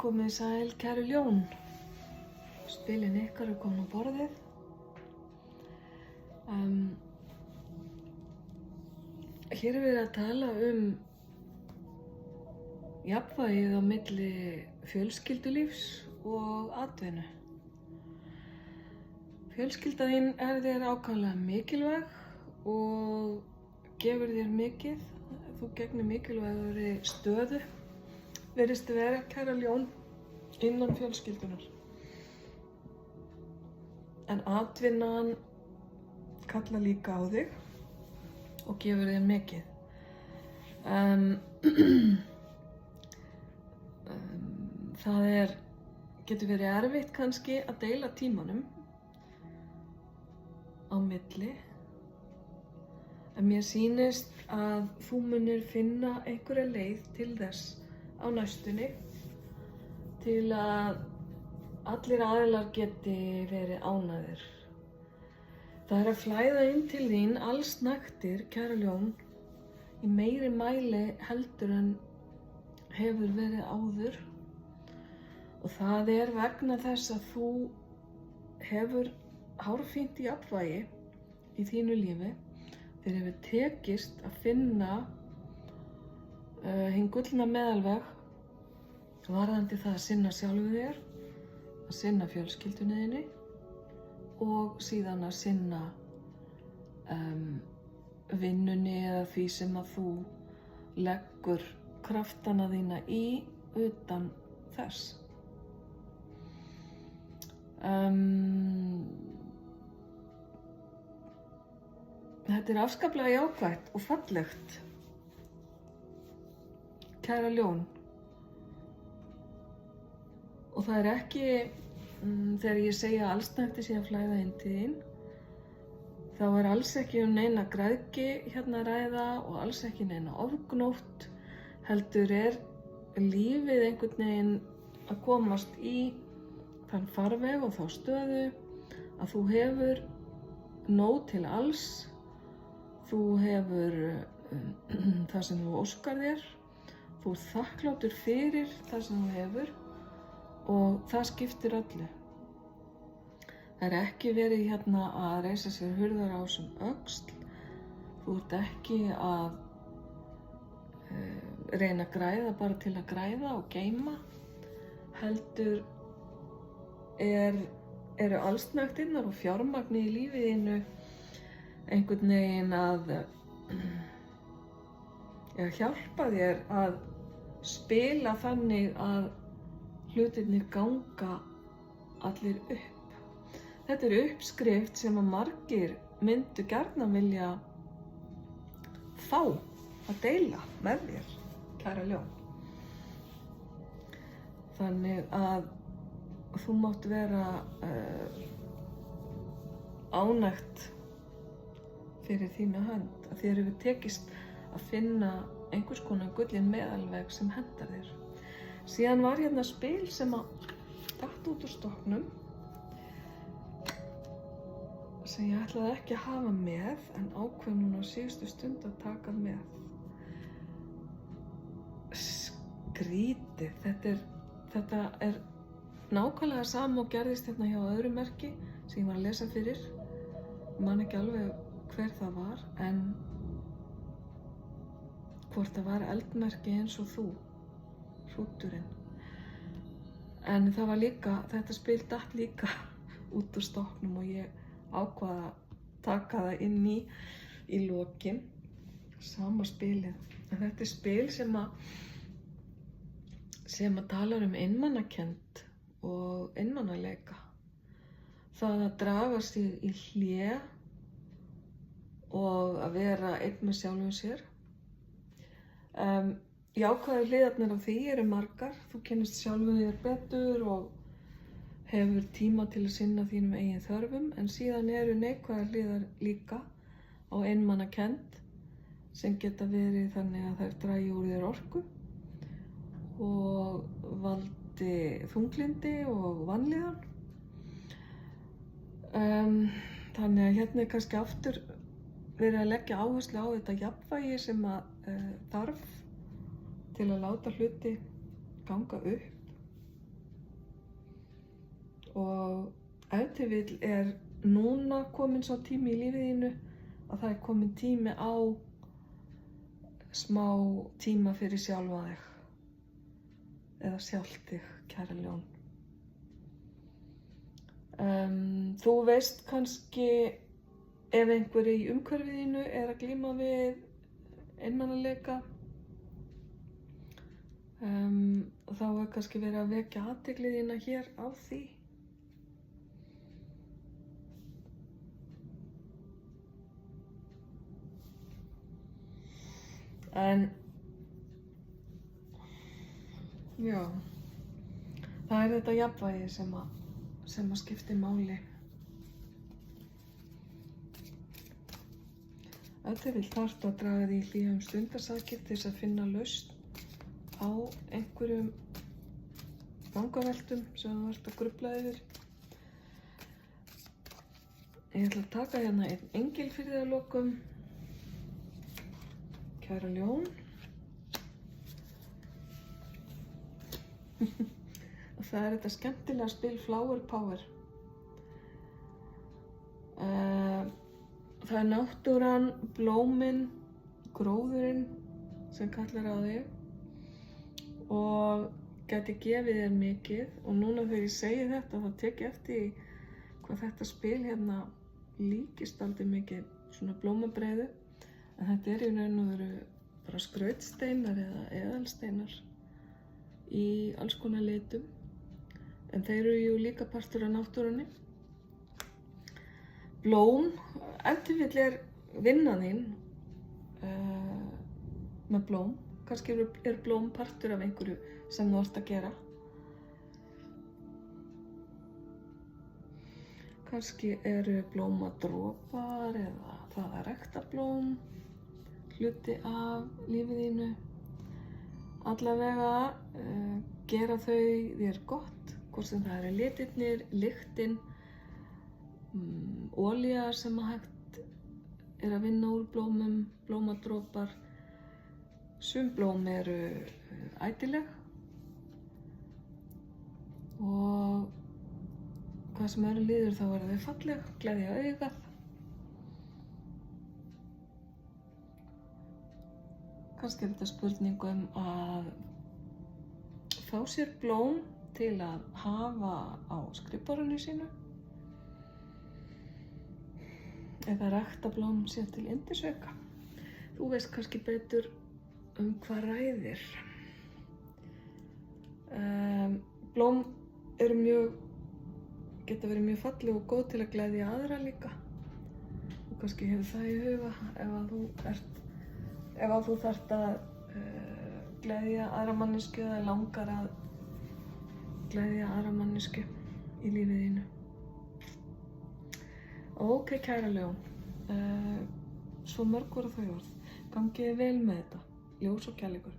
Komið sæl, kæru ljón. Spilin ykkar komin á borðið. Hér verið að tala jafnvægið á milli fjölskyldulífs og atvinnu. Fjölskylda þín þér ákaflega mikilvæg og gefur þér mikið. Þú gegnir mikilvægri stöðu. Virðist vera, kæra ljón, innan fjölskyldunar. En atvinnan kallar líka á þig og gefur þér mikið. Það getur verið erfitt kannski að deila tímanum á milli. En mér sýnist að þú munir finna einhverja leið til þess á næstunni til að allir aðilar geti verið ánægðir. Það að flæða inn til þín allsnægtir, kæra ljón, í meiri mæli heldur en hefur verið áður. Og það vegna þess að þú hefur hárfínt jafnvægi í þínu lífi. Þér hefur tekist að finna hinn gullna meðalveg varðandi það að sinna sjálfu þér, að sinna fjölskyldunni þinni og síðan að sinna vinnunni eða því sem að þú leggur kraftana þína í utan þess. Þetta afskaplega jákvætt og fallegt, kæra ljón. Og það ekki, þegar ég segi að allsnægtir sé að flæða inn til þín, þá alls ekki neina græðgi hérna að ræða og alls ekki neina ofgnótt, heldur lífið einhvern veginn að komast í þann farveg og þá stöðu að þú hefur nóg til alls, þú hefur það sem þú óskar þér, þú ert þakklátur fyrir það sem þú hefur og það skiptir öllu. Það ekki verið hérna að reisa sér hurðarás öxl, þú ert ekki að reyna að græða bara til að græða og geyma, heldur eru allsnægtirnar og fjármagni í lífiðinu einhvern veginn að hjálpa þér að spila þannig að hlutirnir ganga allir upp. Þetta uppskrift sem að margir myndu gjarnan vilja fá að deila með þér, kæra ljón. Þannig að þú mátt vera ánægt fyrir þína hönd, að þér hefur tekist að finna einhvers konar gullin meðalveg sem hentar þér. Síðan var hérna spil sem að datt út úr stokknum, sem ég ætlaði ekki að hafa með, en ákveð núna á síðustu stund að taka með. Skrítið, þetta nákvæmlega sama og gerðist hérna hjá öðru merki sem ég var að lesa fyrir. Ég man ekki alveg hver það var, en hvort það var eldmerki eins og þú, hrúturinn. En það var líka, þetta spil datt líka út úr stokknum og ég ákvað að taka það inn í lokin, sama spilið. En þetta spil sem að talar einmanakennd og einmanaleika. Það að draga sig í hlé og að vera einn með sjálfum sér. Jákvæðu hliðarnar á því eru margar. Þú kynnist sjálfum þér betur og hefur tíma til að sinna þínum eigin þörfum, en síðan eru neikvæðar hliðar líka á einmanakennd sem geta verið þannig að þær dragi úr þér orku og valdi þunglyndi og vanlíðan. Þannig að hérna kannski aftur verið að leggja áherslu á þetta jafnvægi sem að, þarf til að láta hluti ganga upp Og ef til vill núna komin sá tími í lífið þínu að það komin tími á smá tíma fyrir sjálfa þig eða sjálft þig, kæra ljón. Þú veist kannski ef einhver í umhverfið þínu að glíma við einmanaleika, þá kannski verið að vekja athygli þína hér á því. En já, það þetta jafnvægi sem að skiptir máli. Ef til vill þarftu að draga því í hlé stundarsakir til þess að finna lausn á einhverjum vangaveltum sem þú ert að grufla yfir. Ég ætla að taka hérna einn engil fyrir þig að lokum. Kæra ljón. Og það þetta skemmtilega spil Flower Power. Það náttúran, blómin, gróðurinn sem kallar á þig og gæti gefið þér mikið. Og núna þegar ég segi þetta þá tek ég eftir hvað þetta spil hérna líkist dálítið mikið svona blómabreiðu. En þetta í raun og veru bara skrautsteinar eða eðalsteinar í alls konar litum. En þeir eru jú líka partur af náttúrunni. Blóm, ef til vill vinna þín með blóm. Kannski blóm partur af einhverju sem þú ert að gera. Kannski eru blómadropar eða það að rækta blóm, hluti af lífið þínu. Allavega gera þau þér gott, hvort sem það eru litirnir, lyktin, olía sem hægt að vinna úr blómum, blómadropar. Sum blóm eru ætileg og hvað sem öðru líður þá þau falleg, gleðja augað. Kannski þetta spurning að fá sér blóm til að hafa á skrifborðinu sínu. Eða rækta blóm sér til yndisauka. Þú veist kannski betur hvað ræðir. Blóm geta verið mjög falleg og góð til að gleðja aðra líka. Og kannski hefur það í huga ef þú þarft að gleðja aðra manneskju eða langar að gleðja aðra manneskju í lífið þínu. Ok, kæra ljón, svo mörg voru þau orð. Gangi þér vel með þetta, ljós og kærleikur.